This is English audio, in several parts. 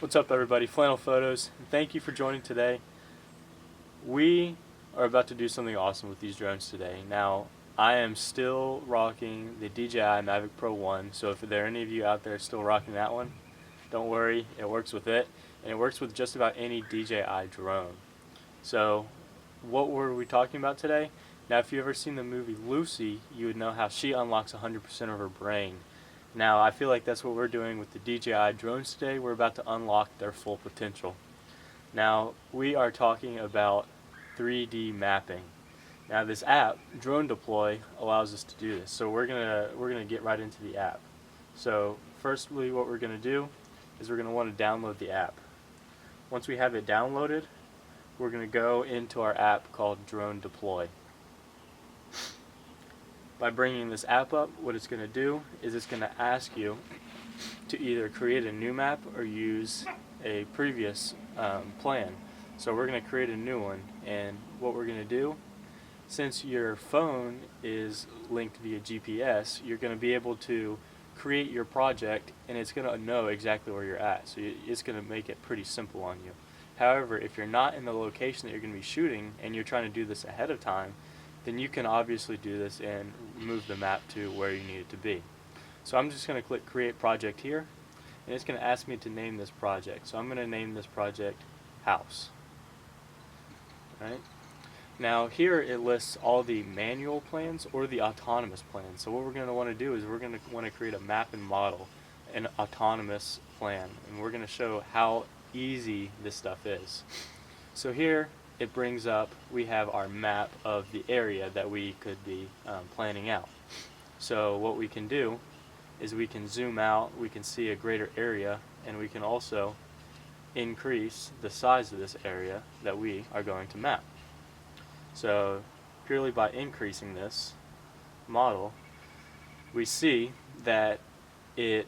What's up, everybody? Flannel Photos. Thank you for joining today. We are about to do something awesome with these drones today. Now, I am still rocking the DJI Mavic Pro 1, so if there are any of you out there still rocking that one, don't worry, it works with it, and it works with just about any DJI drone. So, what were we talking about today? Now, if you've ever seen the movie Lucy, you would know how she unlocks 100% of her brain. Now, I feel like that's what we're doing with the DJI drones today. We're about to unlock their full potential. Now, we are talking about 3D mapping. Now, this app, Drone Deploy, allows us to do this. So we're gonna get right into the app. So, firstly, what we're gonna do is we're gonna want to download the app. Once we have it downloaded, we're gonna go into our app called Drone Deploy. By bringing this app up, what it's going to do is it's going to ask you to either create a new map or use a previous plan. So we're going to create a new one, and what we're going to do, since your phone is linked via GPS, you're going to be able to create your project and it's going to know exactly where you're at. So it's going to make it pretty simple on you. However, if you're not in the location that you're going to be shooting and you're trying to do this ahead of time, then you can obviously do this and move the map to where you need it to be. So I'm just going to click Create Project here, and it's going to ask me to name this project. So I'm going to name this project House. Right? Now here it lists all the manual plans or the autonomous plans. So what we're going to want to do is we're going to want to create a map and model, an autonomous plan, and we're going to show how easy this stuff is. So here it brings up, we have our map of the area that we could be planning out. So what we can do is we can zoom out, we can see a greater area, and we can also increase the size of this area that we are going to map. So purely by increasing this model, we see that it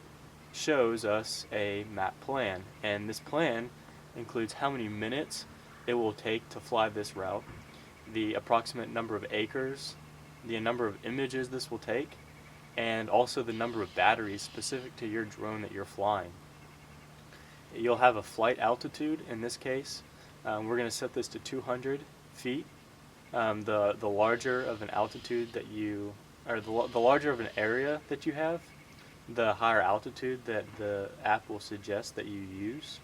shows us a map plan, and this plan includes how many minutes it will take to fly this route, the approximate number of acres, the number of images this will take, and also the number of batteries specific to your drone that you're flying. You'll have a flight altitude in this case. We're going to set this to 200 feet. The larger of an altitude that you, or the larger of an area that you have, the higher altitude that the app will suggest that you use.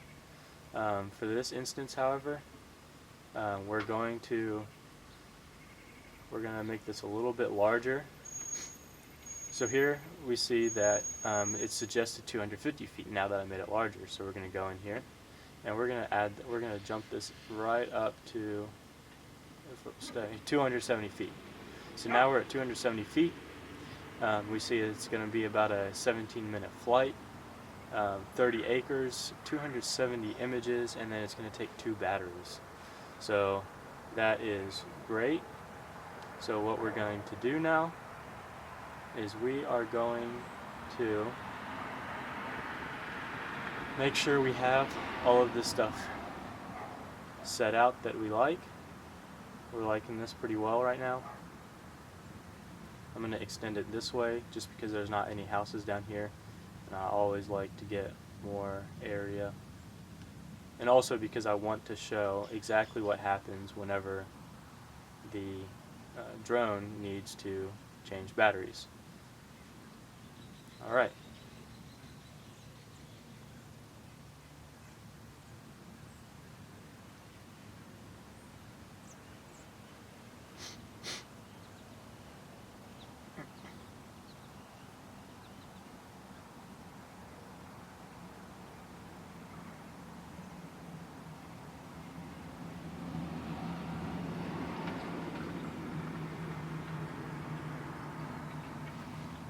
For this instance, however, we're going to make this a little bit larger. So here we see that it's suggested 250 feet now that I made it larger. So we're going to go in here and we're going to jump this right up to 270 feet. So now we're at 270 feet. We see it's going to be about a 17-minute flight, 30 acres, 270 images, and then it's going to take 2 batteries. So that is great. So what we're going to do now is we are going to make sure we have all of this stuff set out that we like. We're liking this pretty well right now. I'm going to extend it this way just because there's not any houses down here, and I always like to get more area. And also because I want to show exactly what happens whenever the drone needs to change batteries. Alright.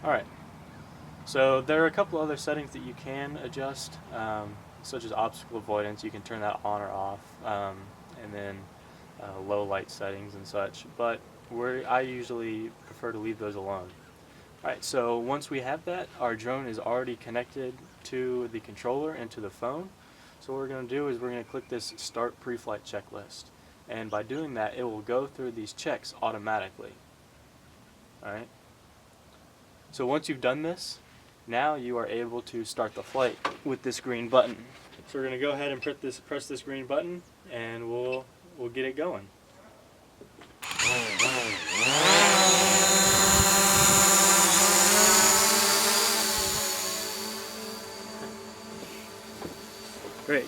Alright, so there are a couple other settings that you can adjust, such as obstacle avoidance. You can turn that on or off, and then low light settings and such, but I usually prefer to leave those alone. Alright, so once we have that, our drone is already connected to the controller and to the phone. So what we're going to do is we're going to click this Start Pre-Flight Checklist, and by doing that it will go through these checks automatically. Alright. So once you've done this, now you are able to start the flight with this green button. So we're going to go ahead and press this green button, and we'll get it going. Great.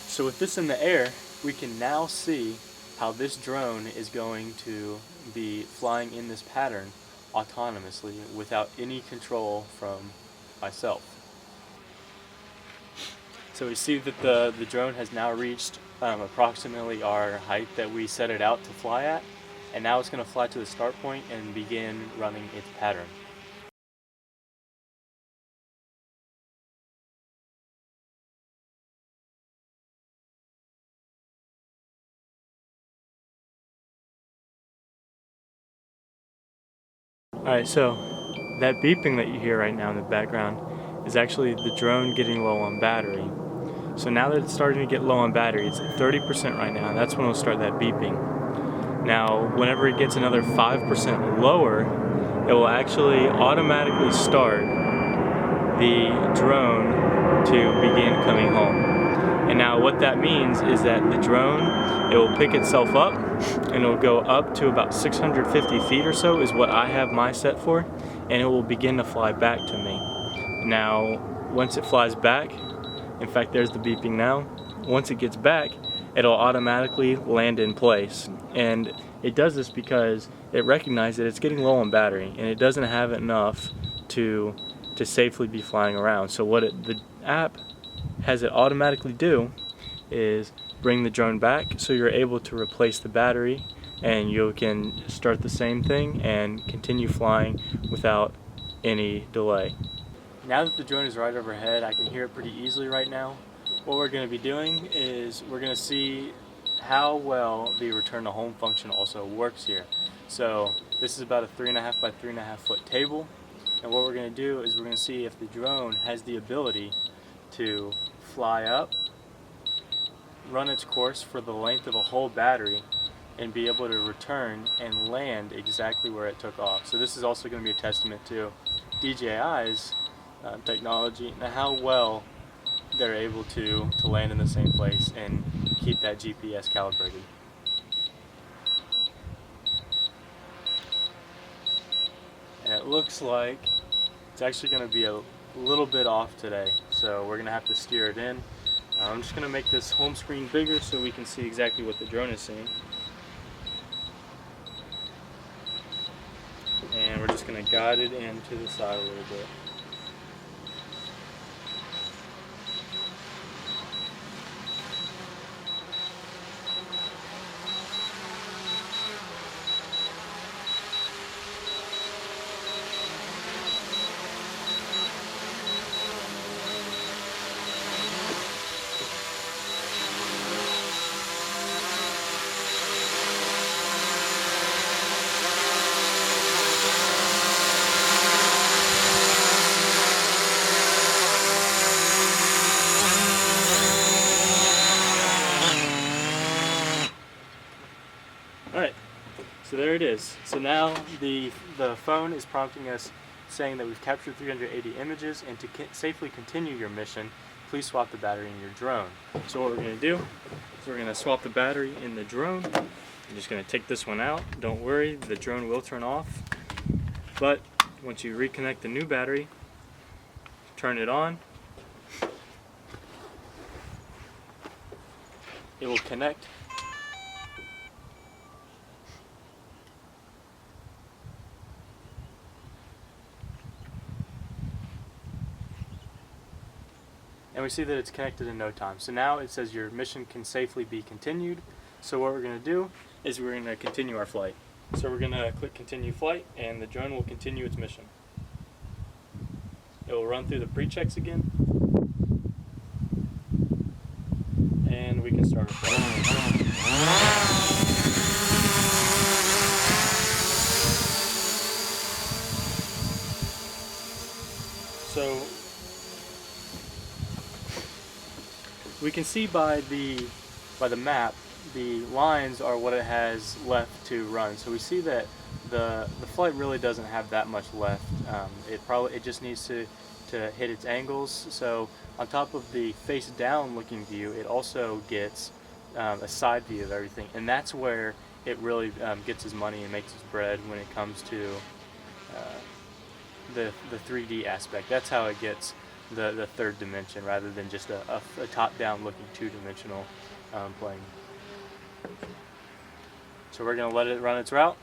So with this in the air, we can now see how this drone is going to be flying in this pattern autonomously without any control from myself. So we see that the drone has now reached approximately our height that we set it out to fly at, and now it's going to fly to the start point and begin running its pattern. Alright, so that beeping that you hear right now in the background is actually the drone getting low on battery. So now that it's starting to get low on battery, it's at 30% right now, and that's when it'll start that beeping. Now, whenever it gets another 5% lower, it will actually automatically start the drone to begin coming home. And now what that means is that the drone, it will pick itself up and it will go up to about 650 feet or so is what I have my set for, and it will begin to fly back to me. Now, once it flies back, in fact there's the beeping now, once it gets back, it'll automatically land in place. And it does this because it recognizes that it's getting low on battery and it doesn't have enough to safely be flying around. So what the app has it automatically do is bring the drone back, so you're able to replace the battery and you can start the same thing and continue flying without any delay. Now that the drone is right overhead, I can hear it pretty easily right now. What we're going to be doing is we're going to see how well the return to home function also works here. So this is about a 3.5 by 3.5 foot table, and what we're going to do is we're going to see if the drone has the ability to fly up, run its course for the length of a whole battery, and be able to return and land exactly where it took off. So this is also going to be a testament to DJI's technology and how well they're able to land in the same place and keep that GPS calibrated. And it looks like it's actually going to be a little bit off today, so we're going to have to steer it in. I'm just going to make this home screen bigger so we can see exactly what the drone is seeing. And we're just going to guide it in to the side a little bit. Alright, so there it is. So now the phone is prompting us saying that we've captured 380 images, and to safely continue your mission, please swap the battery in your drone. So what we're going to do is we're going to swap the battery in the drone. I'm just going to take this one out. Don't worry, the drone will turn off. But once you reconnect the new battery, turn it on, it will connect. And we see that it's connected in no time. So now it says your mission can safely be continued. So what we're going to do is we're going to continue our flight. So we're going to click continue flight, and the drone will continue its mission. It will run through the pre-checks again, and we can start our flight. So we can see by the map, the lines are what it has left to run. So we see that the flight really doesn't have that much left. It just needs to to hit its angles. So on top of the face down looking view, it also gets a side view of everything, and that's where it really gets its money and makes its bread when it comes to the 3D aspect. That's how it gets the third dimension rather than just a top-down looking two-dimensional plane. So we're going to let it run its route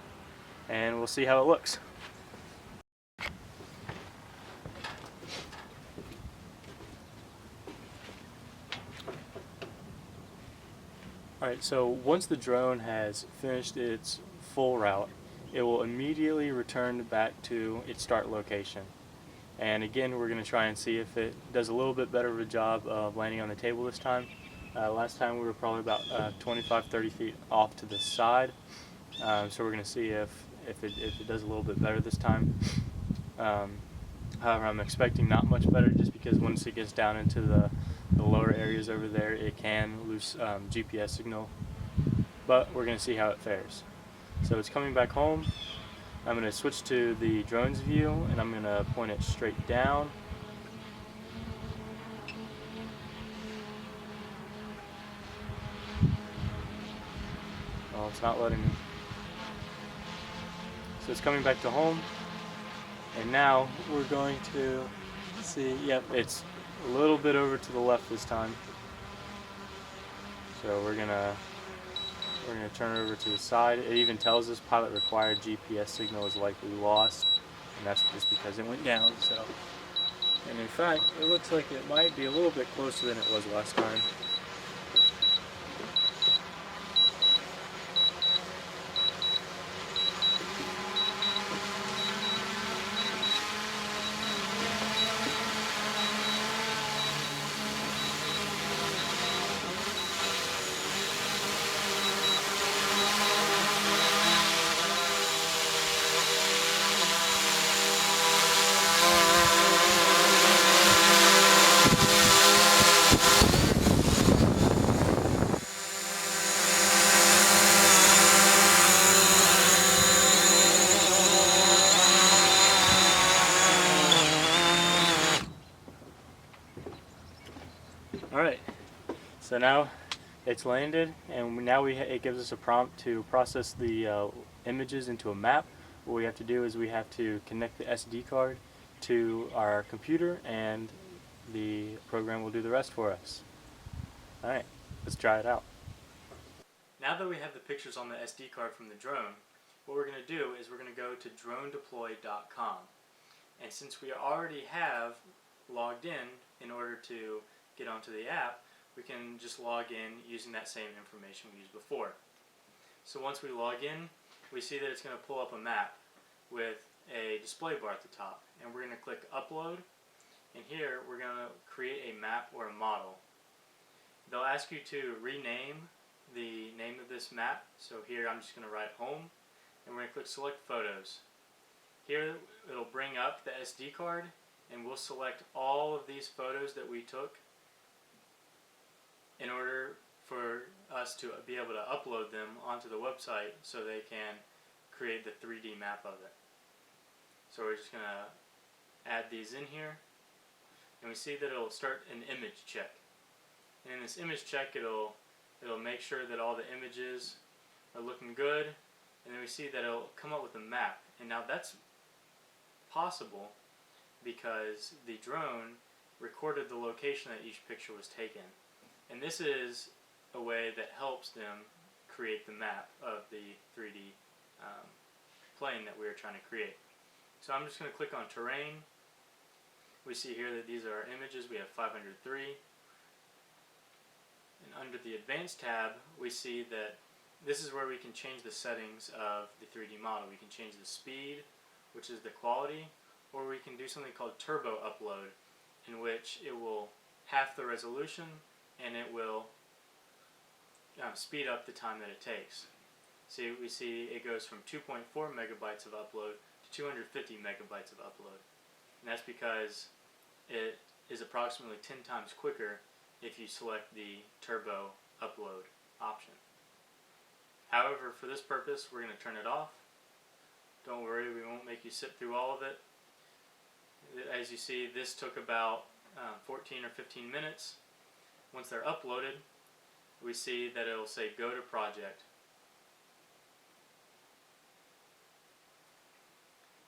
and we'll see how it looks. Alright, so once the drone has finished its full route, it will immediately return back to its start location. And again, we're going to try and see if it does a little bit better of a job of landing on the table this time. Last time we were probably about 25-30 feet off to the side. So we're going to see if it does a little bit better this time. However, I'm expecting not much better, just because once it gets down into the lower areas over there, it can lose GPS signal. But we're going to see how it fares. So it's coming back home. I'm going to switch to the drone's view and I'm going to point it straight down. Well, it's not letting me. So it's coming back to home. And now we're going to see, yep, it's a little bit over to the left this time. So we're gonna turn it over to the side. It even tells us pilot required GPS signal is likely lost, and that's just because it went down. So, and in fact, it looks like it might be a little bit closer than it was last time. Alright, so now it's landed, and now it gives us a prompt to process the images into a map. What we have to do is we have to connect the SD card to our computer, and the program will do the rest for us. Alright, let's try it out. Now that we have the pictures on the SD card from the drone, what we're going to do is we're going to go to dronedeploy.com. And since we already have logged in order to get onto the app, we can just log in using that same information we used before. So once we log in, we see that it's going to pull up a map with a display bar at the top, and we're going to click upload, and here we're going to create a map or a model. They'll ask you to rename the name of this map, so here I'm just going to write home, and we're going to click select photos. Here it'll bring up the SD card, and we'll select all of these photos that we took in order for us to be able to upload them onto the website so they can create the 3D map of it. So we're just going to add these in here, and we see that it'll start an image check. And in this image check, it'll make sure that all the images are looking good, and then we see that it'll come up with a map. And now that's possible because the drone recorded the location that each picture was taken. And this is a way that helps them create the map of the 3D plane that we are trying to create. So I'm just going to click on terrain. We see here that these are our images. We have 503. And under the advanced tab, we see that this is where we can change the settings of the 3D model. We can change the speed, which is the quality, or we can do something called turbo upload, in which it will half the resolution and it will speed up the time that it takes. So we see it goes from 2.4 megabytes of upload to 250 megabytes of upload. And that's because it is approximately 10 times quicker if you select the turbo upload option. However, for this purpose, we're going to turn it off. Don't worry, we won't make you sit through all of it. As you see, this took about 14 or 15 minutes. Once they're uploaded, we see that it'll say go to project.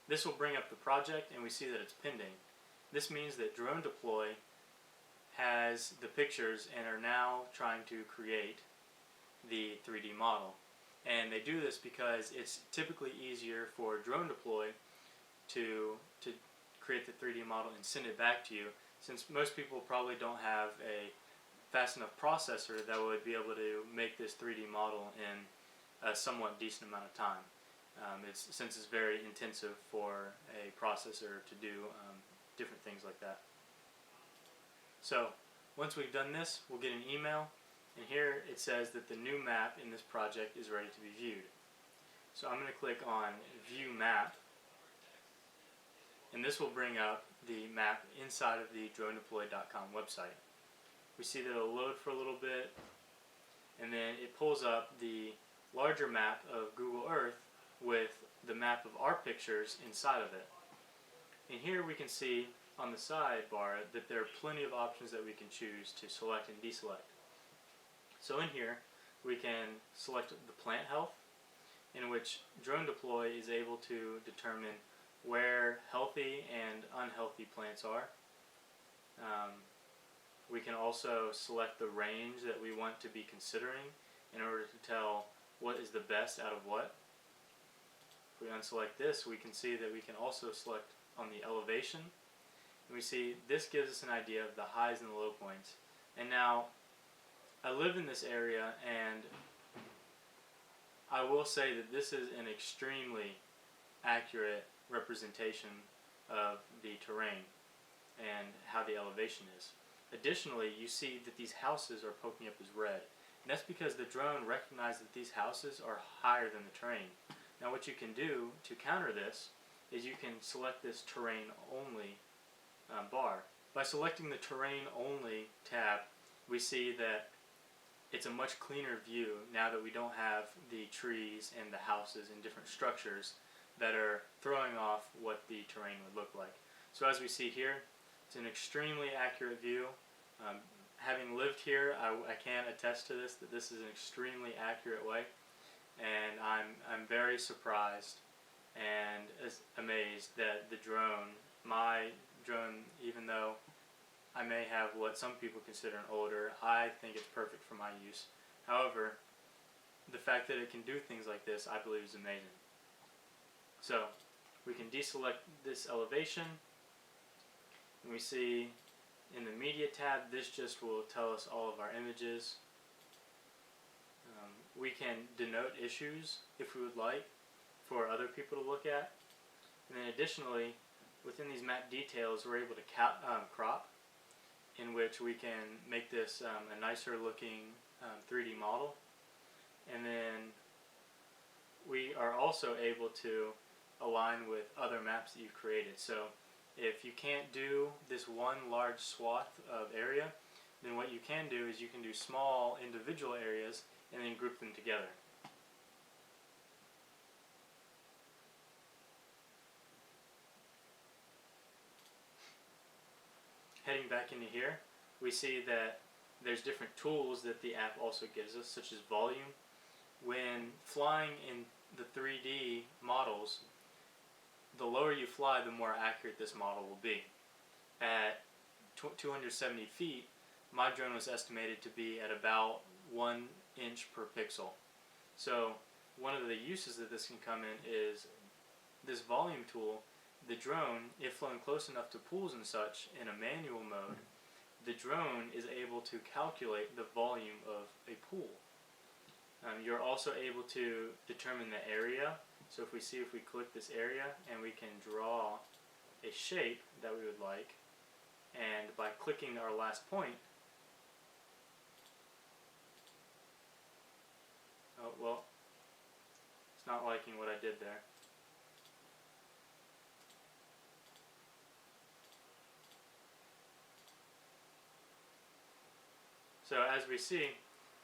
This will bring up the project and we see that it's pending. This means that Drone Deploy has the pictures and are now trying to create the 3D model. And they do this because it's typically easier for Drone Deploy to create the 3D model and send it back to you, since most people probably don't have a fast enough processor that would be able to make this 3D model in a somewhat decent amount of time. Since it's very intensive for a processor to do different things like that. So once we've done this, we'll get an email, and here it says that the new map in this project is ready to be viewed. So I'm going to click on View Map, and this will bring up the map inside of the dronedeploy.com website. We see that it'll load for a little bit, and then it pulls up the larger map of Google Earth with the map of our pictures inside of it. And here we can see on the sidebar that there are plenty of options that we can choose to select and deselect. So in here we can select the plant health, in which Drone Deploy is able to determine where healthy and unhealthy plants are. We can also select the range that we want to be considering in order to tell what is the best out of what. If we unselect this, we can see that we can also select on the elevation. And we see this gives us an idea of the highs and the low points. And now, I live in this area, and I will say that this is an extremely accurate representation of the terrain and how the elevation is. Additionally, you see that these houses are poking up as red. And that's because the drone recognized that these houses are higher than the terrain. Now what you can do to counter this is you can select this terrain only bar. By selecting the terrain only tab, we see that it's a much cleaner view now that we don't have the trees and the houses and different structures that are throwing off what the terrain would look like. So as we see here, it's an extremely accurate view. Having lived here, I can attest to this, that this is an extremely accurate way. And I'm very surprised and amazed that the drone, my drone, even though I may have what some people consider an older, I think it's perfect for my use. However, the fact that it can do things like this, I believe, is amazing. So we can deselect this elevation, and we see in the media tab, this just will tell us all of our images. We can denote issues if we would like for other people to look at. And then additionally, within these map details, we're able to crop, in which we can make this a nicer looking 3D model. And then we are also able to align with other maps that you've created. So if you can't do this one large swath of area, then what you can do is you can do small individual areas and then group them together. Heading back into here, we see that there's different tools that the app also gives us, such as volume. When flying in the 3D models, the lower you fly, the more accurate this model will be. At 270 feet, my drone was estimated to be at about 1 inch per pixel. So one of the uses that this can come in is this volume tool. The drone, if flown close enough to pools and such in a manual mode, the drone is able to calculate the volume of a pool. You're also able to determine the area. So if we click this area, and we can draw a shape that we would like, and by clicking our last point, oh well, it's not liking what I did there. So as we see,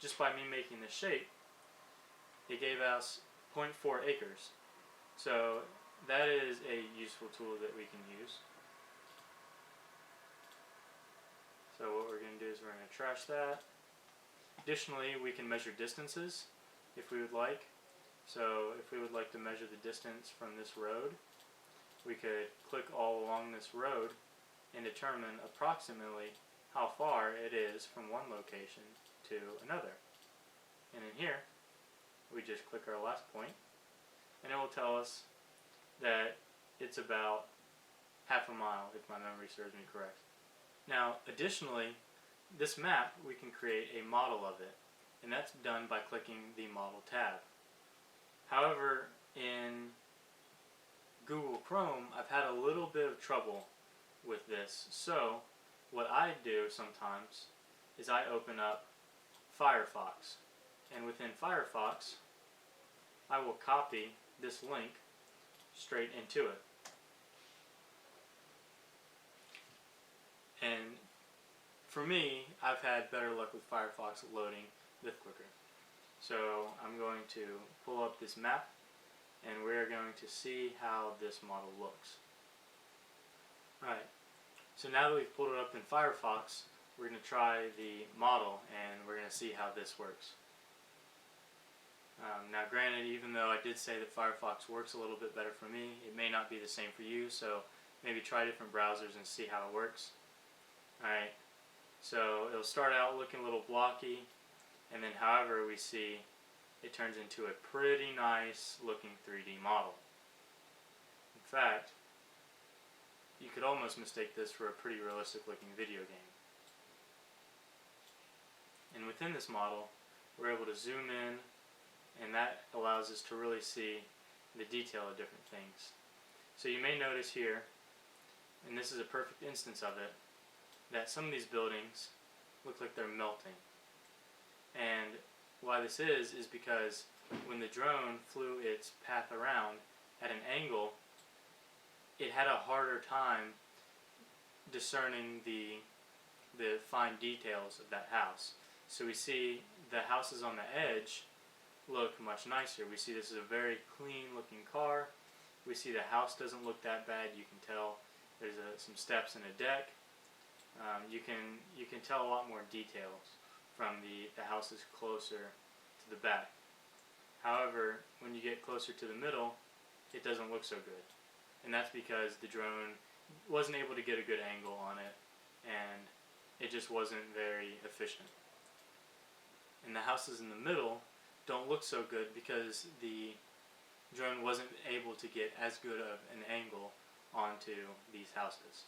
just by me making the shape, it gave us 0.4 acres. So that is a useful tool that we can use. going to trash that. Additionally, we can measure distances if we would like. So if we would like to measure the distance from this road, we could click all along this road and determine approximately how far it is from one location to another. And in here, we just click our last point, and it will tell us that it's about half a mile, if my memory serves me correct. Now, additionally, this map, we can create a model of it, and that's done by clicking the Model tab. However, in Google Chrome, I've had a little bit of trouble with this, so what I do sometimes is I open up Firefox, and within Firefox, I will copy this link straight into it. And for me, I've had better luck with Firefox loading this quicker. So I'm going to pull up this map, and we're going to see how this model looks. Alright, so now that we've pulled it up in Firefox, we're going to try the model, and we're going to see how this works. Now granted, even though I did say that Firefox works a little bit better for me, it may not be the same for you, so maybe try different browsers and see how it works. Alright, so it'll start out looking a little blocky, and then however we see it turns into a pretty nice looking 3D model. In fact, you could almost mistake this for a pretty realistic looking video game. And within this model, we're able to zoom in, and that allows us to really see the detail of different things. So you may notice here, and this is a perfect instance of it, that some of these buildings look like they're melting. And why this is because when the drone flew its path around at an angle, it had a harder time discerning the fine details of that house. So we see the houses on the edge look much nicer. We see this is a very clean looking car. We see the house doesn't look that bad. You can tell there's some steps and a deck. You can tell a lot more details from the houses closer to the back. However, when you get closer to the middle, it doesn't look so good. And that's because the drone wasn't able to get a good angle on it, and it just wasn't very efficient. And the houses in the middle don't look so good because the drone wasn't able to get as good of an angle onto these houses.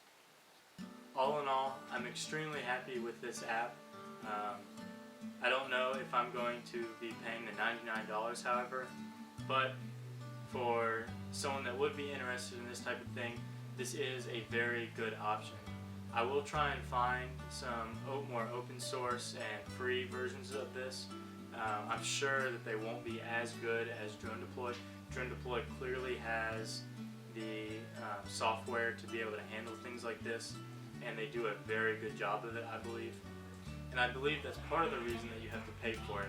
All in all, I'm extremely happy with this app. I don't know if I'm going to be paying the $99, however, but for someone that would be interested in this type of thing, this is a very good option. I will try and find some more open source and free versions of this. I'm sure that they won't be as good as Drone Deploy. Drone Deploy clearly has the software to be able to handle things like this, and they do a very good job of it, I believe. And I believe that's part of the reason that you have to pay for it,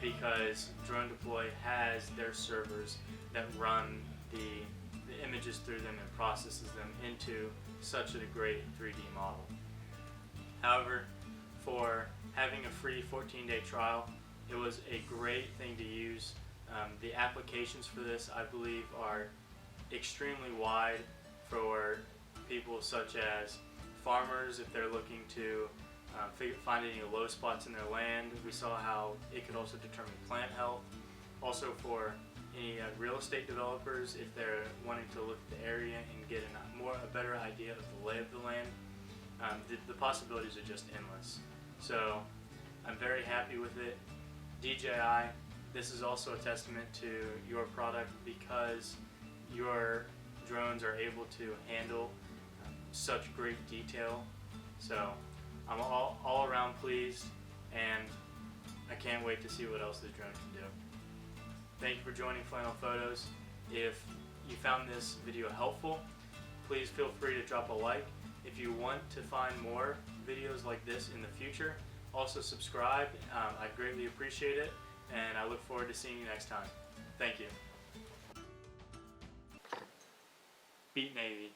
because Drone Deploy has their servers that run the images through them and processes them into such a great 3D model. However, for having a free 14-day trial, it was a great thing to use. The applications for this, I believe, are extremely wide for people such as farmers if they're looking to find any low spots in their land. We saw how it could also determine plant health. Also for any real estate developers if they're wanting to look at the area and get a better idea of the lay of the land. The possibilities are just endless. So I'm very happy with it. DJI, this is also a testament to your product because your drones are able to handle such great detail. So I'm all around pleased, and I can't wait to see what else this drone can do. Thank you for joining Flannel Photos. If you found this video helpful, please feel free to drop a like. If you want to find more videos like this in the future, also subscribe. I'd greatly appreciate it, and I look forward to seeing you next time. Thank you. Beat Navy.